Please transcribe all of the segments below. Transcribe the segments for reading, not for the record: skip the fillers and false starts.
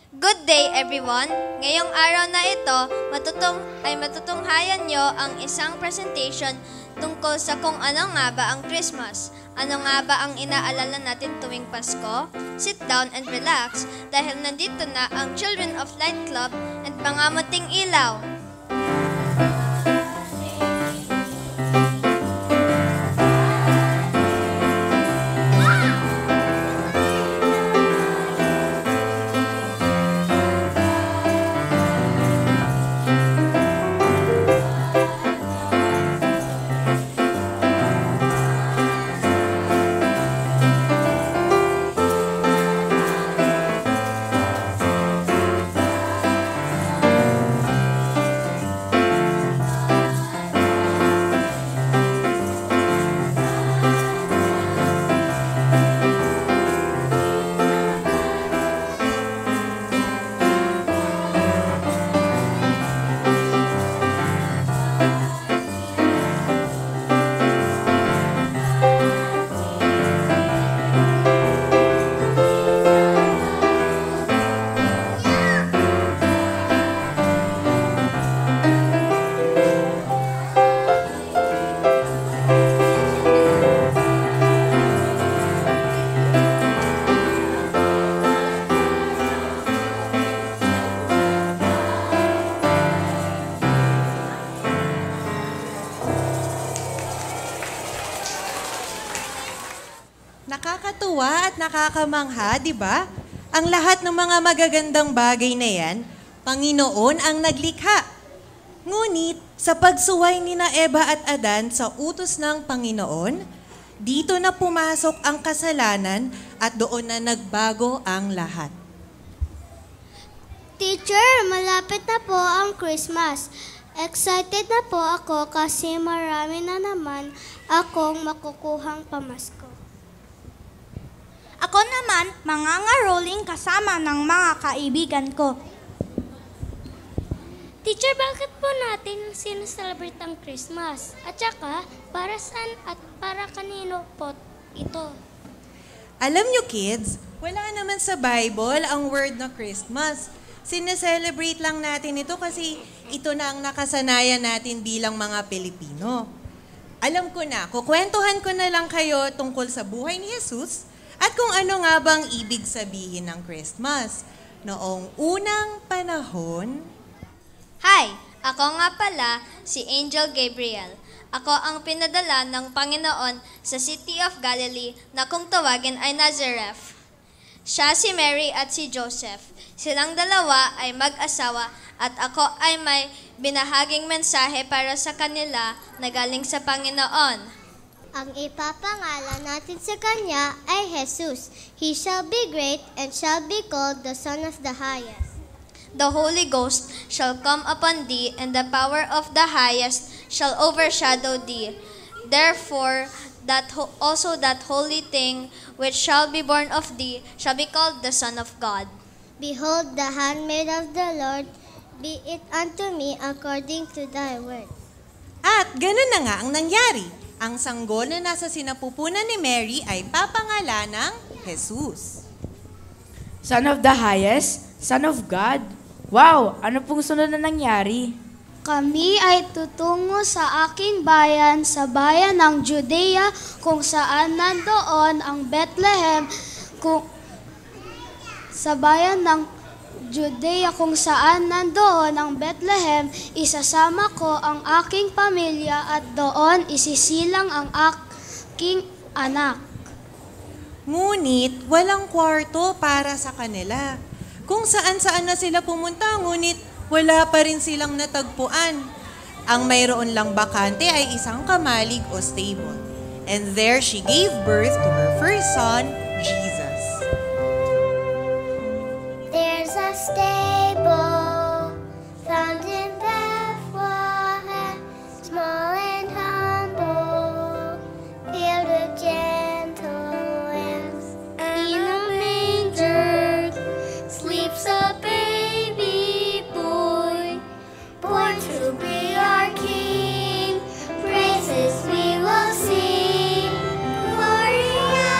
Good day everyone! Ngayong araw na ito, matutunghayan nyo ang isang presentation tungkol sa kung ano nga ba ang Christmas. Ano nga ba ang inaalala natin tuwing Pasko? Sit down and relax dahil nandito na ang Children of Light Club at mga muting ilaw. Nakakatuwa at nakakamangha, di ba? Ang lahat ng mga magagandang bagay na yan, Panginoon ang naglikha. Ngunit sa pagsuway ni na Eva at Adan sa utos ng Panginoon, dito na pumasok ang kasalanan at doon na nagbago ang lahat. Teacher, malapit na po ang Christmas. Excited na po ako kasi marami na naman akong makukuhang pamasko. Ako naman, mangangaroling kasama ng mga kaibigan ko. Teacher, bakit po natin sinaselebrate ang Christmas? At saka, para saan at para kanino po ito? Alam nyo kids, wala naman sa Bible ang word na Christmas. Sineselebrate lang natin ito kasi ito na ang nakasanayan natin bilang mga Pilipino. Alam ko na, kukwentuhan ko na lang kayo tungkol sa buhay ni Jesus at kung ano nga bang ibig sabihin ng Christmas. Noong unang panahon... Hi! Ako nga pala si Angel Gabriel. Ako ang pinadala ng Panginoon sa City of Galilee na kung tawagin ay Nazareth. Siya si Mary at si Joseph. Silang dalawa ay mag-asawa at ako ay may binahaging mensahe para sa kanila na galing sa Panginoon. Ang ipapangalan natin sa kanya ay Jesus. He shall be great and shall be called the Son of the Highest. The Holy Ghost shall come upon thee, and the power of the Highest shall overshadow thee. Therefore, also that holy thing which shall be born of thee shall be called the Son of God. Behold, the handmaid of the Lord, be it unto me according to thy word. At ganun na nga ang nangyari. Ang sanggol na nasa sinapupunan ni Mary ay papangalan ng Jesus. Son of the Highest, Son of God. Wow! Ano pong sunod na nangyari? Kami ay tutungo sa aking bayan, sa bayan ng Judea, kung saan nandoon ang Bethlehem, sa bayan ng Judea kung saan nandoon ang Bethlehem, isasama ko ang aking pamilya at doon isisilang ang aking anak. Ngunit walang kwarto para sa kanila. Kung saan-saan na sila pumunta, ngunit wala pa rin silang natagpuan. Ang mayroon lang bakante ay isang kamalig o stable. And there she gave birth to her first son, Jesus. There's a stable found in Bethlehem, small and humble, filled with gentle lambs. In a manger sleeps a baby boy, born to be our King. Praises we will sing, Gloria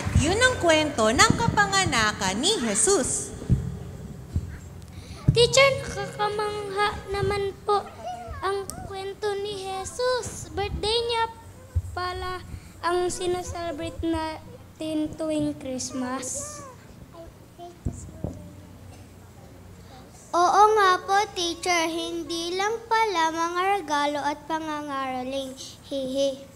At yun ang kwento ng kapanganakan ni Jesus. Teacher, nakakamangha naman po ang kwento ni Jesus. Birthday niya pala ang sinaselebrate natin tuwing Christmas. Oo nga po, teacher. Hindi lang pala mga regalo at pangangaraling. Hehe.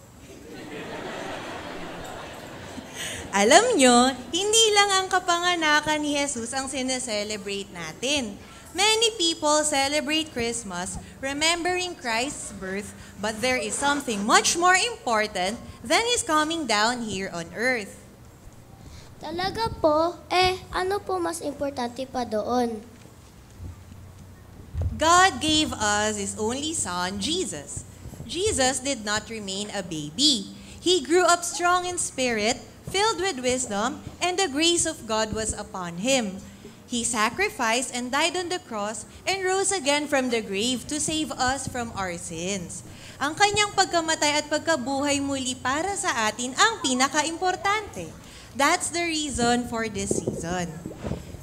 Alam nyo, hindi lang ang kapanganakan ni Jesus ang sineselebrate natin. Many people celebrate Christmas remembering Christ's birth, but there is something much more important than His coming down here on earth. Talaga po? Ano po mas importante pa doon? God gave us His only Son, Jesus. Jesus did not remain a baby. He grew up strong in spirit, filled with wisdom, and the grace of God was upon Him. He sacrificed and died on the cross and rose again from the grave to save us from our sins. Ang kanyang pagkamatay at pagkabuhay muli para sa atin ang pinaka-importante. That's the reason for this season.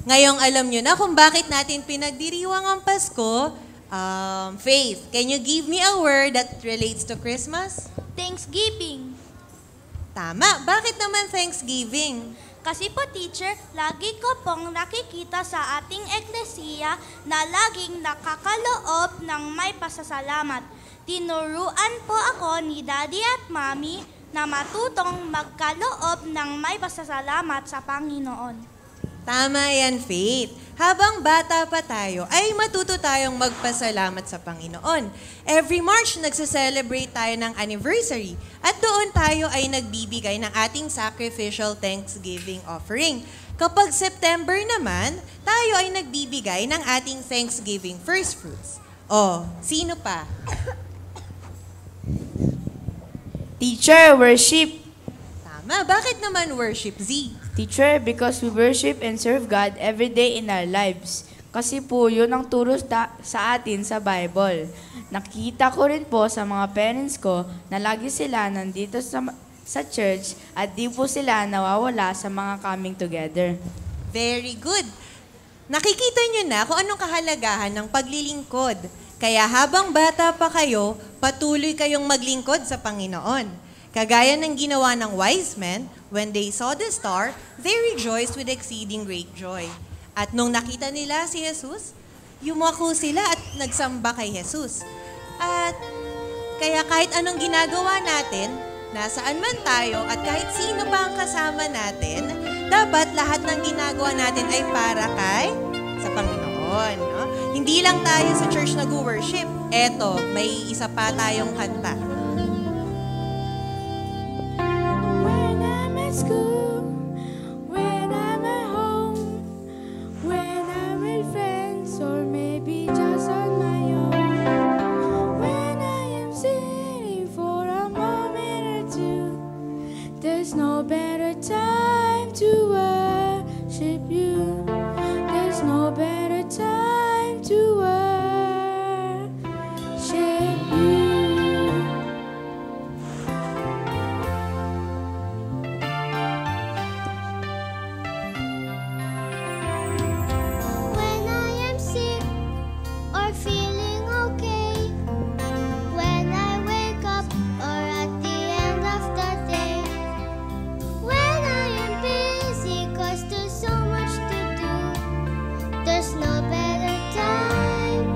Ngayong alam nyo na kung bakit natin pinagdiriwang ang Pasko. Faith, can you give me a word that relates to Christmas? Thanksgiving. Tama. Bakit naman Thanksgiving? Kasi po, teacher, lagi ko pong nakikita sa ating eklesiya na laging nakakaloob ng may pasasalamat. Tinuruan po ako ni Daddy at Mommy na matutong magkaloob ng may pasasalamat sa Panginoon. Tama yan, Faith. Habang bata pa tayo, ay matuto tayong magpasalamat sa Panginoon. Every March, nagse-celebrate tayo ng anniversary. At doon tayo ay nagbibigay ng ating sacrificial Thanksgiving offering. Kapag September naman, tayo ay nagbibigay ng ating Thanksgiving first fruits. Oh, sino pa? Teacher, worship. Tama. Bakit naman worship, Z? Teacher, because we worship and serve God every day in our lives. Kasi po, yun ang turo sa atin sa Bible. Nakita ko rin po sa mga parents ko na lagi sila nandito sa church at di po sila nawawala sa mga coming together. Very good. Nakikita nyo na kung anong kahalagahan ng paglilingkod. Kaya habang bata pa kayo, patuloy kayong maglingkod sa Panginoon. Kagaya ng ginawa ng wise men, when they saw the star, they rejoiced with exceeding great joy. At nung nakita nila si Jesus, yumako sila at nagsamba kay Jesus. At kaya kahit anong ginagawa natin, nasaan man tayo at kahit sino pa ang kasama natin, dapat lahat ng ginagawa natin ay para sa Panginoon. No? Hindi lang tayo sa church nag-worship. Eto, may isa pa tayong kanta. School, when I'm at home, when I'm with friends, or maybe just on my own. When I am sitting for a moment or two, there's no better time to worship you. There's no better time to worship you. There's no better time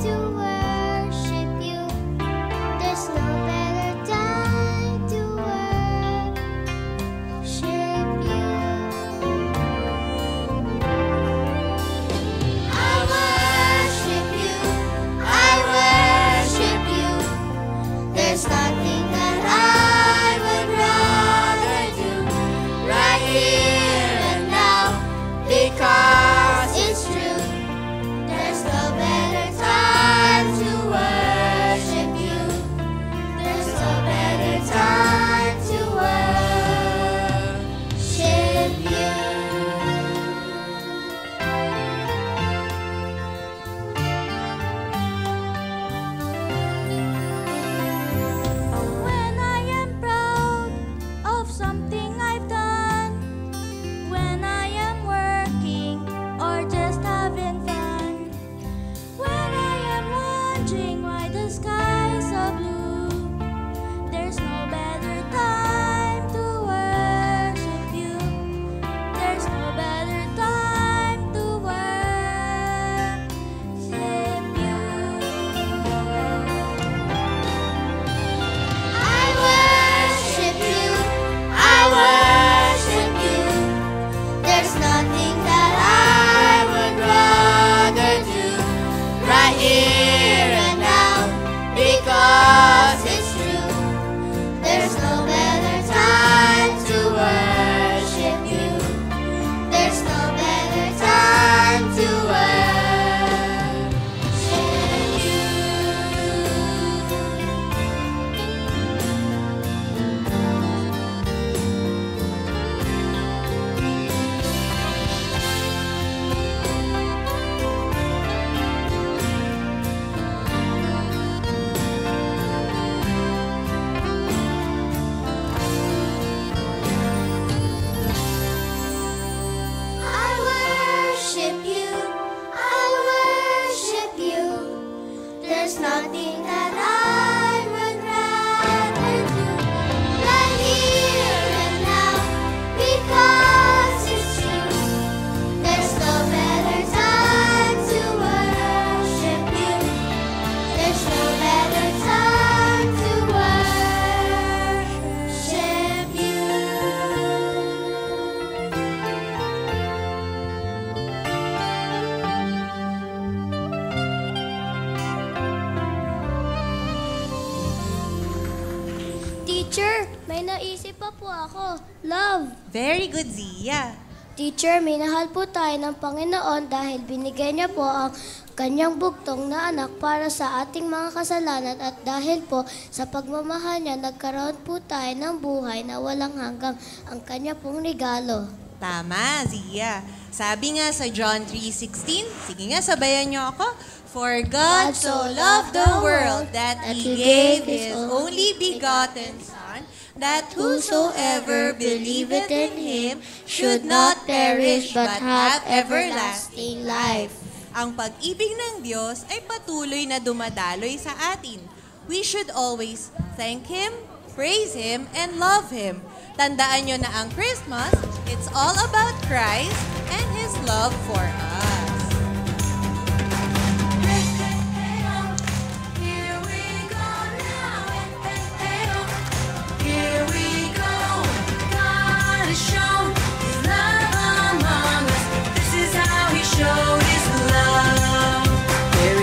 naisip pa po ako. Love. Very good, Zia. Teacher, minahal po tayo ng Panginoon dahil binigay niya po ang kanyang bugtong na anak para sa ating mga kasalanan at dahil po sa pagmamahal niya, nagkaroon po tayo ng buhay na walang hanggang ang kanya pong regalo. Tama, Zia. Sabi nga sa John 3:16, sige nga, sabayan niyo ako. For God so loved the world that He gave His only begotten Son, that whosoever believeth in Him should not perish but have everlasting life. Ang pag-ibig ng Diyos ay patuloy na dumadaloy sa atin. We should always thank Him, praise Him, and love Him. Tandaan nyo na ang Christmas, it's all about Christ and His love for us.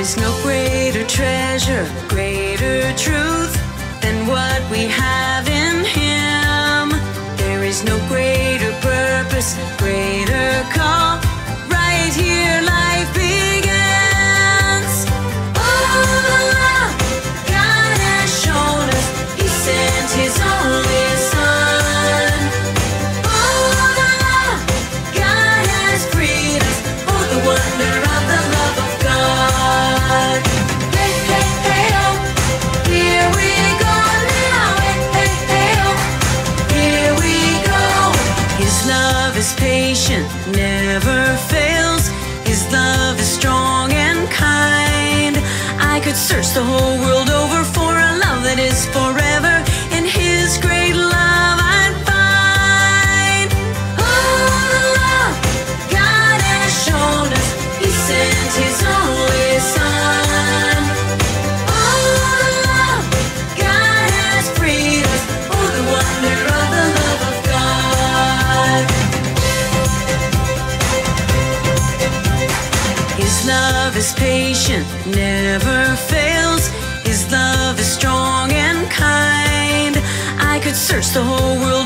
There's no greater treasure, greater truth than what we have in Him. There is no greater purpose, greater call. Right here life begins. Oh, the love God has shown us, He sent His only Son. Oh, the love God has freed us, oh, the wonder of the love of God. Hey, hey, hey, oh, here we go now. Hey, hey, hey, oh, here we go. His love is patient, never fails. His love is strong and kind. I could search the whole world over for a love that is forever. In His great love I'd find. Oh, the love God has shown us, He sent His only Son. Oh, the love God has freed us, oh, the wonder of the love of God. His love is patient, never fails. His love is strong and kind. I could search the whole world